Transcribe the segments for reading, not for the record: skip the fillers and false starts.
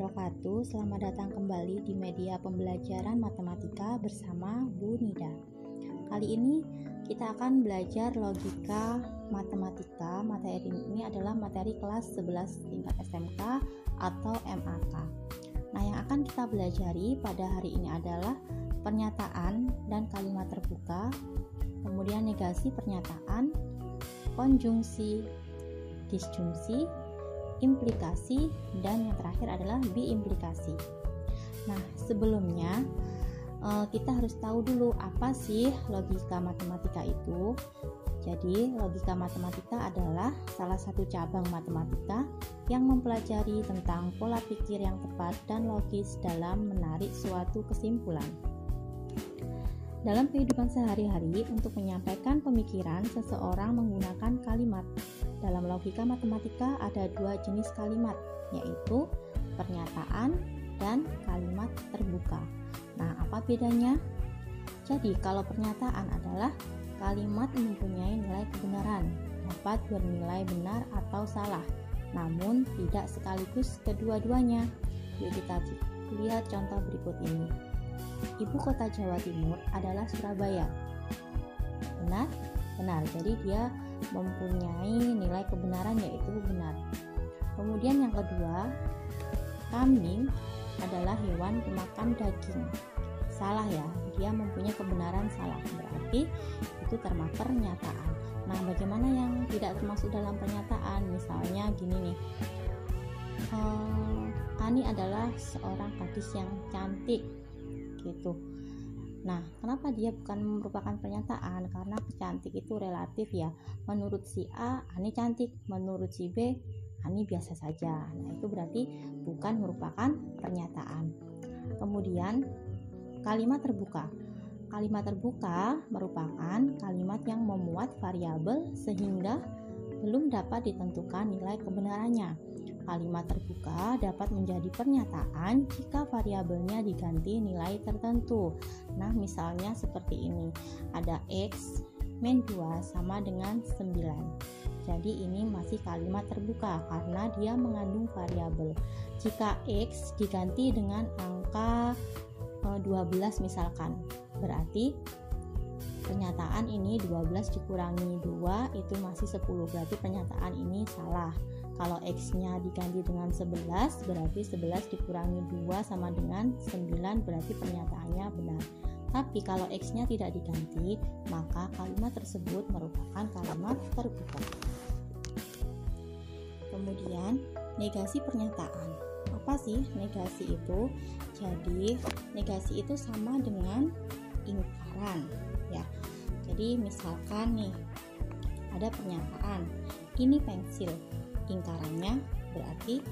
wabarakatuh. Selamat datang kembali di media pembelajaran matematika bersama Bu Nida. Kali ini kita akan belajar logika matematika. Materi ini adalah materi kelas 11 tingkat SMK atau MAK. Nah, yang akan kita belajari pada hari ini adalah pernyataan dan kalimat terbuka, kemudian negasi pernyataan, konjungsi, disjungsi, implikasi, dan yang terakhir adalah biimplikasi. Nah, sebelumnya kita harus tahu dulu apa sih logika matematika itu. Jadi, logika matematika adalah salah satu cabang matematika yang mempelajari tentang pola pikir yang tepat dan logis dalam menarik suatu kesimpulan. Dalam kehidupan sehari-hari, untuk menyampaikan pemikiran, seseorang menggunakan kalimat. Dalam logika matematika ada dua jenis kalimat, yaitu pernyataan dan kalimat terbuka. Nah, apa bedanya? Jadi, kalau pernyataan adalah kalimat mempunyai nilai kebenaran, dapat bernilai benar atau salah, namun tidak sekaligus kedua-duanya. Yuk kita lihat contoh berikut ini. Ibu kota Jawa Timur adalah Surabaya. Benar? Benar. Jadi dia mempunyai nilai kebenaran, yaitu benar. Kemudian yang kedua, kambing adalah hewan pemakan daging. Salah ya, dia mempunyai kebenaran salah. Berarti itu termasuk pernyataan. Nah, bagaimana yang tidak termasuk dalam pernyataan? Misalnya gini nih. Ani adalah seorang gadis yang cantik. Gitu. Nah, kenapa dia bukan merupakan pernyataan? Karena cantik itu relatif ya. Menurut si A, Ani cantik. Menurut si B, Ani biasa saja. Nah, itu berarti bukan merupakan pernyataan. Kemudian, kalimat terbuka. Kalimat terbuka merupakan kalimat yang memuat variabel sehingga belum dapat ditentukan nilai kebenarannya. Kalimat terbuka dapat menjadi pernyataan jika variabelnya diganti nilai tertentu. Nah, misalnya seperti ini. Ada X min 2 sama dengan 9. Jadi ini masih kalimat terbuka karena dia mengandung variabel. Jika X diganti dengan angka 12 misalkan, berarti pernyataan ini 12 dikurangi 2 itu masih 10. Berarti pernyataan ini salah. Kalau X-nya diganti dengan 11, berarti 11 dikurangi 2 sama dengan 9, berarti pernyataannya benar. Tapi kalau X-nya tidak diganti, maka kalimat tersebut merupakan kalimat terbuka. Kemudian, negasi pernyataan. Apa sih negasi itu? Jadi, negasi itu sama dengan ingkaran, ya. Jadi, misalkan nih, ada pernyataan, ini pensil. Ingkarannya berarti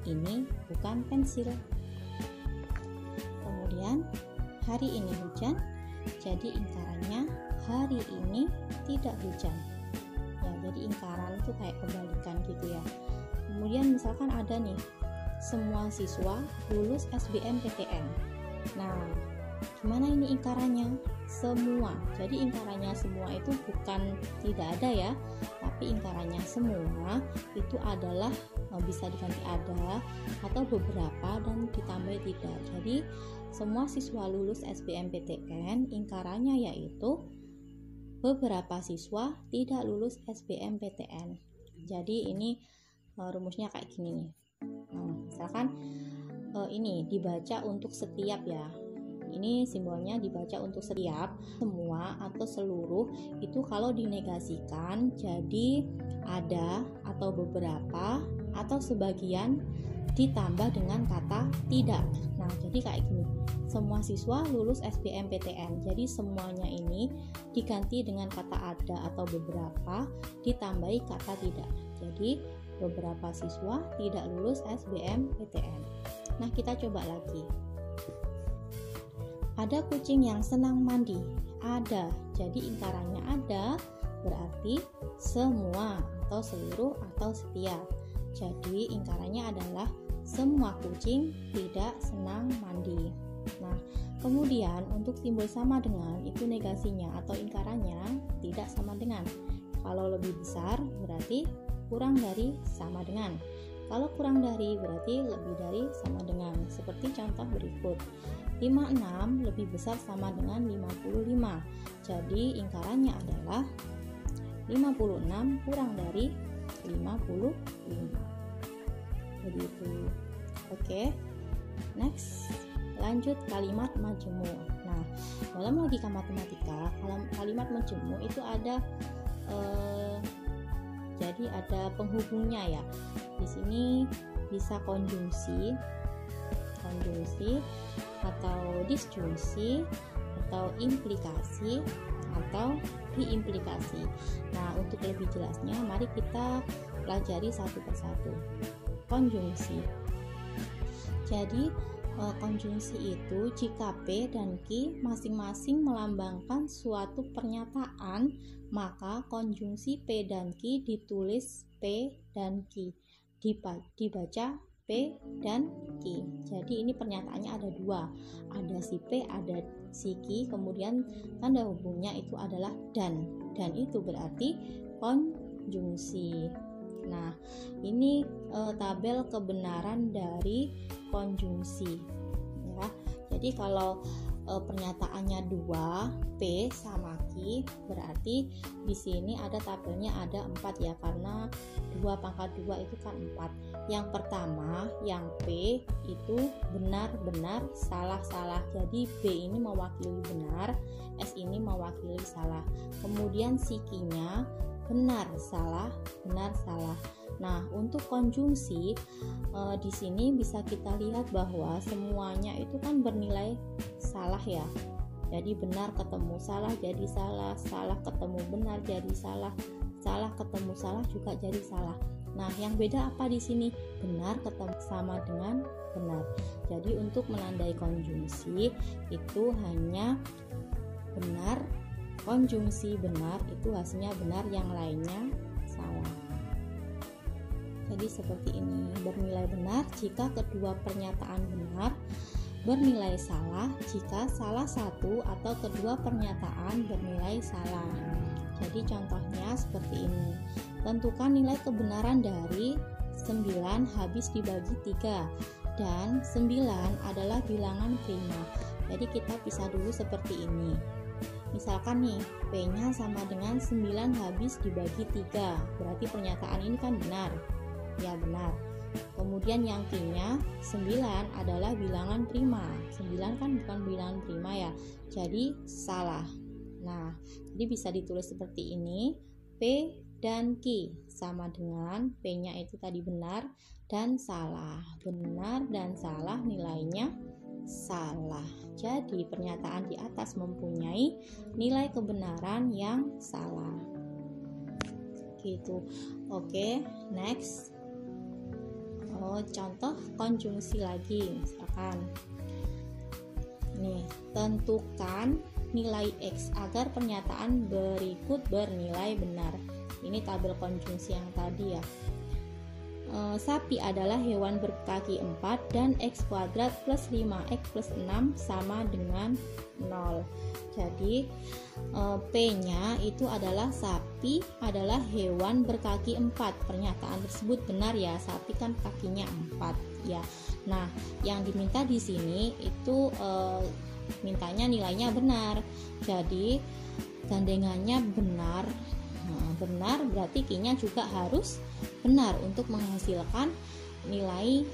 ini bukan pensil. Kemudian hari ini hujan, jadi ingkarannya hari ini tidak hujan. Ya, jadi ingkaran itu kayak kebalikan gitu ya. Kemudian misalkan ada nih, semua siswa lulus SBMPTN. Nah, gimana ini ingkarannya? Semua. Jadi ingkarannya semua itu bukan tidak ada ya, tapi ingkarannya semua itu adalah bisa diganti ada atau beberapa dan ditambah tidak. Jadi semua siswa lulus SBMPTN, ingkarannya yaitu beberapa siswa tidak lulus SBMPTN. Jadi ini rumusnya kayak gini nih. Nah, misalkan ini dibaca untuk setiap ya. Ini simbolnya dibaca untuk setiap, semua atau seluruh. Itu kalau dinegasikan jadi ada atau beberapa atau sebagian ditambah dengan kata tidak. Nah, jadi kayak gini. Semua siswa lulus SBMPTN. Jadi semuanya ini diganti dengan kata ada atau beberapa ditambahi kata tidak. Jadi beberapa siswa tidak lulus SBMPTN. Nah, kita coba lagi. Ada kucing yang senang mandi. Ada. Jadi ingkarannya ada berarti semua atau seluruh atau setiap. Jadi ingkarannya adalah semua kucing tidak senang mandi. Nah, kemudian untuk simbol sama dengan itu negasinya atau ingkarannya tidak sama dengan. Kalau lebih besar berarti kurang dari sama dengan. Kalau kurang dari berarti lebih dari sama dengan. Seperti contoh berikut. 56 lebih besar sama dengan 55. Jadi ingkarannya adalah 56 kurang dari 55. Begitu. Oke. Next, lanjut kalimat majemuk. Nah, dalam logika matematika, kalimat majemuk itu ada jadi ada penghubungnya ya. Di sini bisa konjungsi atau disjungsi atau implikasi atau diimplikasi. Nah, untuk lebih jelasnya mari kita pelajari satu persatu. Konjungsi. Jadi konjungsi itu jika P dan Q masing-masing melambangkan suatu pernyataan, maka konjungsi P dan Q ditulis P dan Q, dibaca P dan Q. Jadi ini pernyataannya ada dua, ada si P, ada si Q, kemudian tanda hubungnya itu adalah dan itu berarti konjungsi. Nah, ini tabel kebenaran dari konjungsi ya. Jadi kalau pernyataannya 2 P sama Q, berarti di sini ada tabelnya ada 4 ya, karena 2 pangkat 2 itu kan 4. Yang pertama, yang P itu benar-benar salah-salah. Jadi B ini mewakili benar, S ini mewakili salah. Kemudian si Q-nya benar salah. Nah, untuk konjungsi di sini bisa kita lihat bahwa semuanya itu kan bernilai salah ya. Jadi benar ketemu salah jadi salah, salah ketemu benar jadi salah, salah ketemu salah juga jadi salah. Nah, yang beda apa di sini? Benar ketemu sama dengan benar. Jadi untuk menandai konjungsi itu hanya benar, konjungsi benar itu hasilnya benar, yang lainnya salah. Jadi seperti ini, bernilai benar jika kedua pernyataan benar, bernilai salah jika salah satu atau kedua pernyataan bernilai salah. Jadi contohnya seperti ini. Tentukan nilai kebenaran dari 9 habis dibagi 3 dan 9 adalah bilangan prima. Jadi kita pisah dulu seperti ini. Misalkan nih, P-nya sama dengan 9 habis dibagi 3. Berarti pernyataan ini kan benar. Ya, benar. Kemudian yang Q-nya 9 adalah bilangan prima. 9 kan bukan bilangan prima ya. Jadi salah. Nah, jadi bisa ditulis seperti ini. P dan Q sama dengan P-nya itu tadi benar dan salah. Benar dan salah nilainya salah. Jadi pernyataan di atas mempunyai nilai kebenaran yang salah. Gitu. Oke, next. Contoh konjungsi lagi, misalkan nih, tentukan nilai X agar pernyataan berikut bernilai benar. Ini tabel konjungsi yang tadi ya. Sapi adalah hewan berkaki 4 dan X kuadrat plus 5X plus 6 sama dengan 0. Jadi P-nya itu adalah sapi adalah hewan berkaki 4. Pernyataan tersebut benar ya, sapi kan kakinya 4 ya. Nah, yang diminta di sini itu mintanya nilainya benar. Jadi gandengannya benar. Nah, benar berarti Q-nya juga harus benar untuk menghasilkan nilai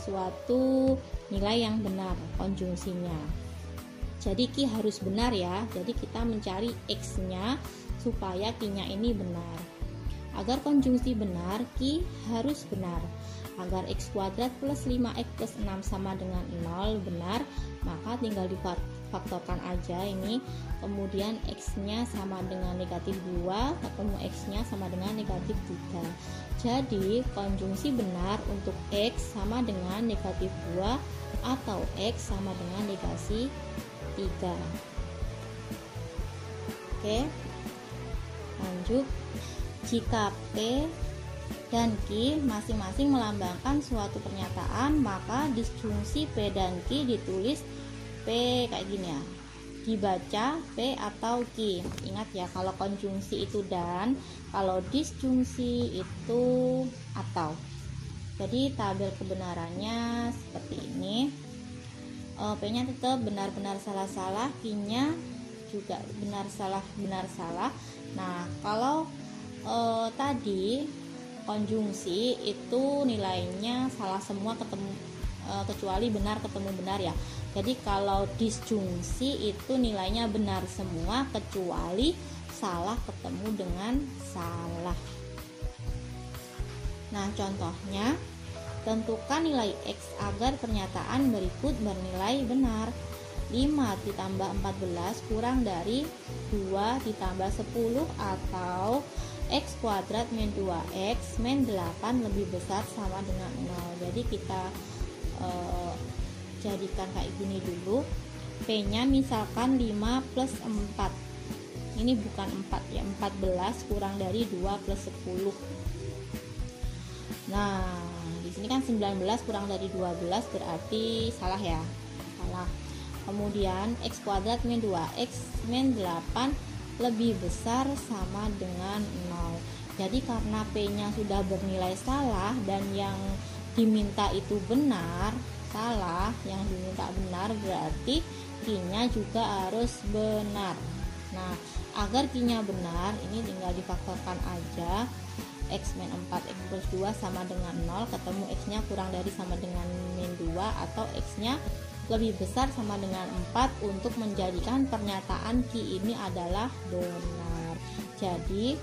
suatu nilai yang benar konjungsinya. Jadi Q harus benar ya. Jadi kita mencari X-nya supaya Q-nya ini benar. Agar konjungsi benar, Q harus benar. Agar X kuadrat plus 5X plus 6 sama dengan 0 benar, maka tinggal difaktorkan aja ini. Kemudian X-nya sama dengan negatif 2, ketemu X-nya sama dengan negatif 3. Jadi konjungsi benar untuk X sama dengan negatif 2 atau X sama dengan negasi 3. Oke, lanjut. Jika P dan Q masing-masing melambangkan suatu pernyataan, maka disjungsi P dan Q ditulis P kayak gini ya, dibaca P atau Q. Ingat ya, kalau konjungsi itu dan, kalau disjungsi itu atau. Jadi tabel kebenarannya seperti ini. P-nya tetap benar-benar salah-salah, Q-nya juga benar-salah. Nah, kalau tadi konjungsi itu nilainya salah semua kecuali benar ketemu benar ya. Jadi kalau disjungsi itu nilainya benar semua kecuali salah ketemu dengan salah. Nah, contohnya, tentukan nilai X agar pernyataan berikut bernilai benar. 5 ditambah 14 kurang dari 2 ditambah 10 atau X kuadrat min 2X min 8 lebih besar sama dengan 0. Jadi kita jadikan kayak gini dulu. P-nya misalkan 5 plus 4. Ini bukan 4 ya, 14 kurang dari 2 plus 10. Nah, di sini kan 19 kurang dari 12 berarti salah ya. Salah. Kemudian X kuadrat min 2X min 8 lebih besar sama dengan 0. Jadi karena P-nya sudah bernilai salah dan yang diminta itu benar, salah, yang diminta benar berarti Q-nya juga harus benar. Nah, agar Q-nya benar, ini tinggal difaktorkan aja. X min 4 X plus 2 sama dengan 0, ketemu X-nya kurang dari sama dengan min 2 atau X-nya lebih besar sama dengan 4 untuk menjadikan pernyataan Q ini adalah benar. Jadi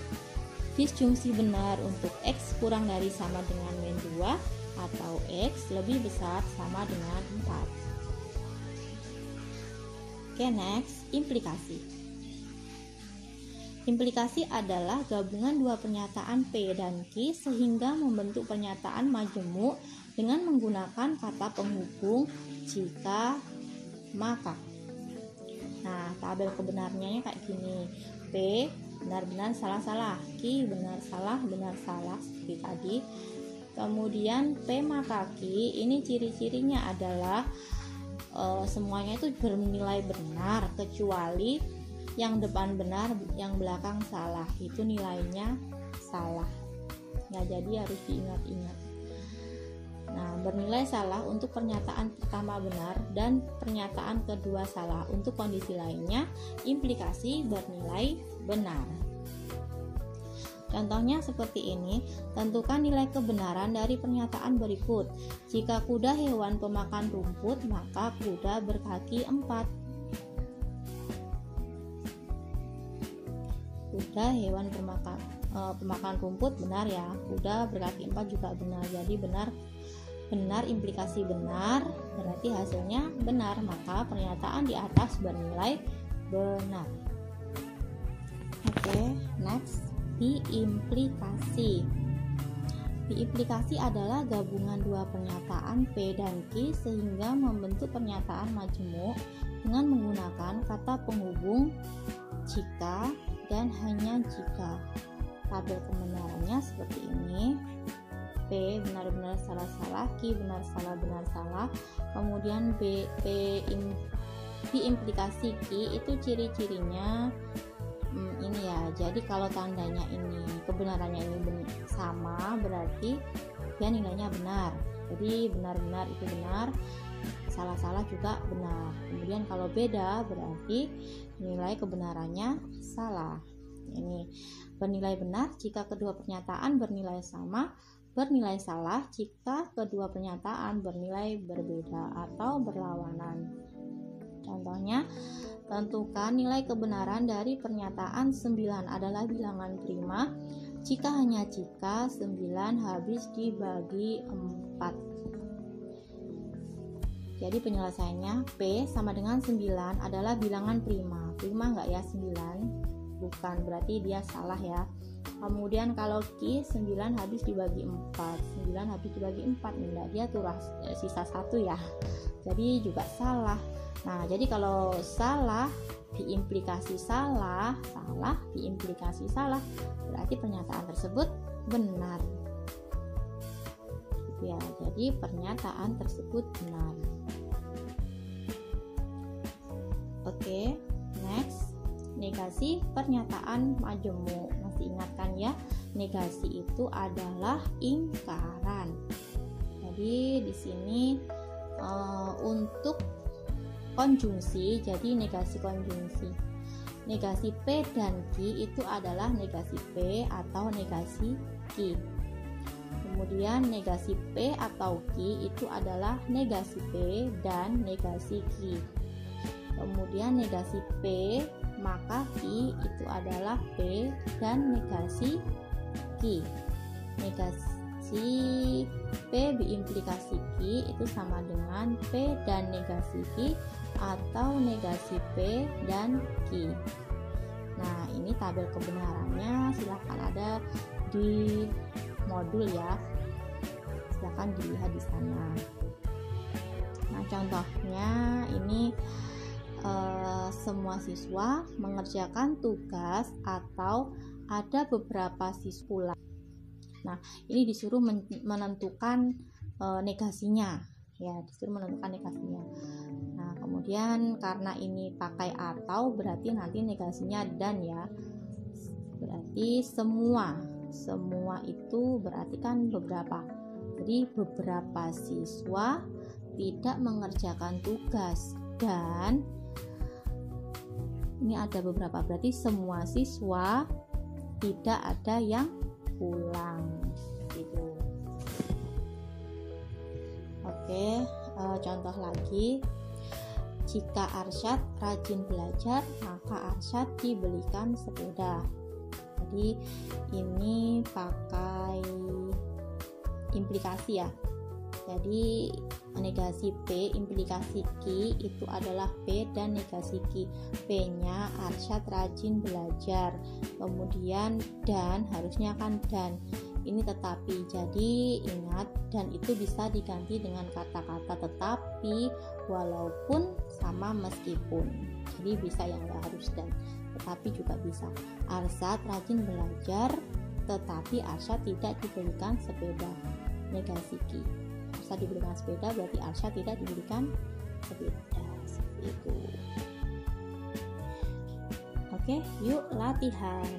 disjungsi benar untuk X kurang dari sama dengan min 2 atau X lebih besar sama dengan 4. Oke, next, implikasi. Implikasi adalah gabungan dua pernyataan P dan Q sehingga membentuk pernyataan majemuk dengan menggunakan kata penghubung jika, maka. Nah, tabel kebenarannya kayak gini. P benar-benar salah-salah, Q benar-salah seperti tadi. Kemudian P maka Q ini ciri-cirinya adalah semuanya itu bernilai benar kecuali yang depan benar, yang belakang salah, itu nilainya salah. Nah, jadi harus diingat-ingat. Nah, bernilai salah untuk pernyataan pertama benar dan pernyataan kedua salah. Untuk kondisi lainnya, implikasi bernilai benar. Contohnya seperti ini, tentukan nilai kebenaran dari pernyataan berikut. Jika kuda hewan pemakan rumput, maka kuda berkaki 4. Kuda hewan pemakan rumput benar ya, kuda berkaki 4 juga benar. Jadi benar implikasi benar berarti hasilnya benar, maka pernyataan di atas bernilai benar. Oke, next, diimplikasi. Diimplikasi adalah gabungan dua pernyataan P dan Q sehingga membentuk pernyataan majemuk dengan menggunakan kata penghubung jika dan hanya jika. Tabel kebenarannya seperti ini. P benar-benar salah-salah, Q benar-salah. Kemudian P implikasi Q itu ciri-cirinya ini ya. Jadi kalau tandanya ini kebenarannya ini sama berarti dia nilainya benar. Jadi benar-benar itu benar, salah-salah juga benar. Kemudian kalau beda berarti nilai kebenarannya salah. Ini bernilai benar jika kedua pernyataan bernilai sama, bernilai salah jika kedua pernyataan bernilai berbeda atau berlawanan. Contohnya, tentukan nilai kebenaran dari pernyataan 9 adalah bilangan prima jika hanya jika 9 habis dibagi 4. Jadi penyelesaiannya P sama dengan 9 adalah bilangan prima. Prima enggak ya 9? Bukan, berarti dia salah ya. Kemudian kalau Q 9 habis dibagi 4. 9 habis dibagi 4 enggak, dia tuh sisa 1 ya. Jadi juga salah. Nah, jadi kalau salah diimplikasi salah diimplikasi salah, berarti pernyataan tersebut benar. Ya, jadi pernyataan tersebut benar. Oke, next, negasi pernyataan majemuk. Masih ingatkan ya, negasi itu adalah ingkaran. Jadi di sini untuk konjungsi, jadi negasi konjungsi. Negasi P dan Q itu adalah negasi P atau negasi Q. Kemudian negasi P atau Q itu adalah negasi P dan negasi Q. Kemudian negasi P maka Q itu adalah P dan negasi Q. Negasi P berimplikasi Q itu sama dengan P dan negasi Q atau negasi P dan Q. Nah, ini tabel kebenarannya silakan ada di modul ya. Silakan dilihat di sana. Nah, contohnya ini semua siswa mengerjakan tugas atau ada beberapa siswa. Nah, ini disuruh menentukan negasinya, ya, disuruh menentukan negasinya. Nah, kemudian karena ini pakai atau berarti nanti negasinya dan ya. Berarti semua itu berarti kan beberapa. Jadi beberapa siswa tidak mengerjakan tugas dan ini ada beberapa, berarti semua siswa tidak ada yang pulang gitu. Oke, contoh lagi, jika Arsyad rajin belajar maka Arsyad dibelikan sepeda. Jadi ini pakai implikasi ya. Jadi negasi P implikasi Q itu adalah P dan negasi Q. P-nya Arsyad rajin belajar. Kemudian dan harusnya kan dan. Ini tetapi. Jadi ingat dan itu bisa diganti dengan kata-kata tetapi, walaupun, sama, meskipun. Jadi bisa yang enggak harus dan. Tetapi juga bisa. Arsyad rajin belajar tetapi Arsyad tidak dibelikan sepeda. Negasi Q. Arsyad diberikan sepeda berarti Arsyad tidak diberikan sepeda. Seperti itu. Oke, yuk latihan.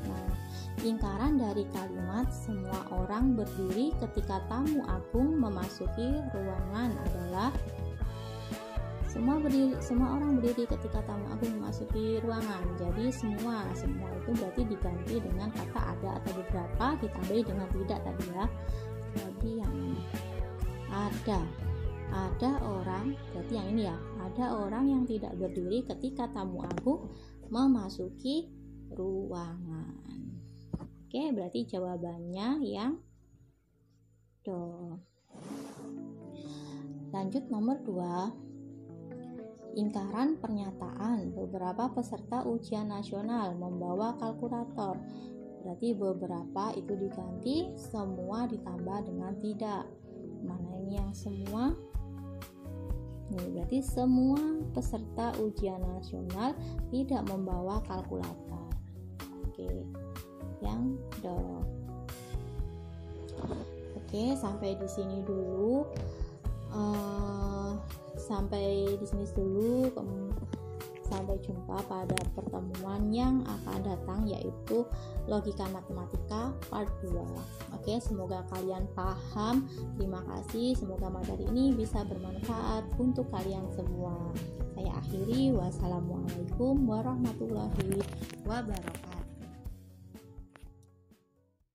Nah, lingkaran dari kalimat semua orang berdiri ketika tamu agung memasuki ruangan adalah semua orang berdiri ketika tamu agung memasuki ruangan. Jadi semua itu berarti diganti dengan kata ada atau beberapa ditambahi dengan tidak tadi ya. Jadi yang ada orang, berarti yang ini ya. Ada orang yang tidak berdiri ketika tamu agung memasuki ruangan. Oke, berarti jawabannya yang do. Lanjut nomor 2. Lingkaran pernyataan beberapa peserta ujian nasional membawa kalkulator. Berarti beberapa itu diganti, semua ditambah dengan tidak. Mana ini yang semua? Ini berarti semua peserta ujian nasional tidak membawa kalkulator. Oke, yang do. Oke, sampai di sini dulu. Sampai jumpa pada pertemuan yang akan datang, yaitu logika matematika part 2. Oke, semoga kalian paham. Terima kasih, semoga materi ini bisa bermanfaat untuk kalian semua. Saya akhiri, wassalamualaikum warahmatullahi wabarakatuh.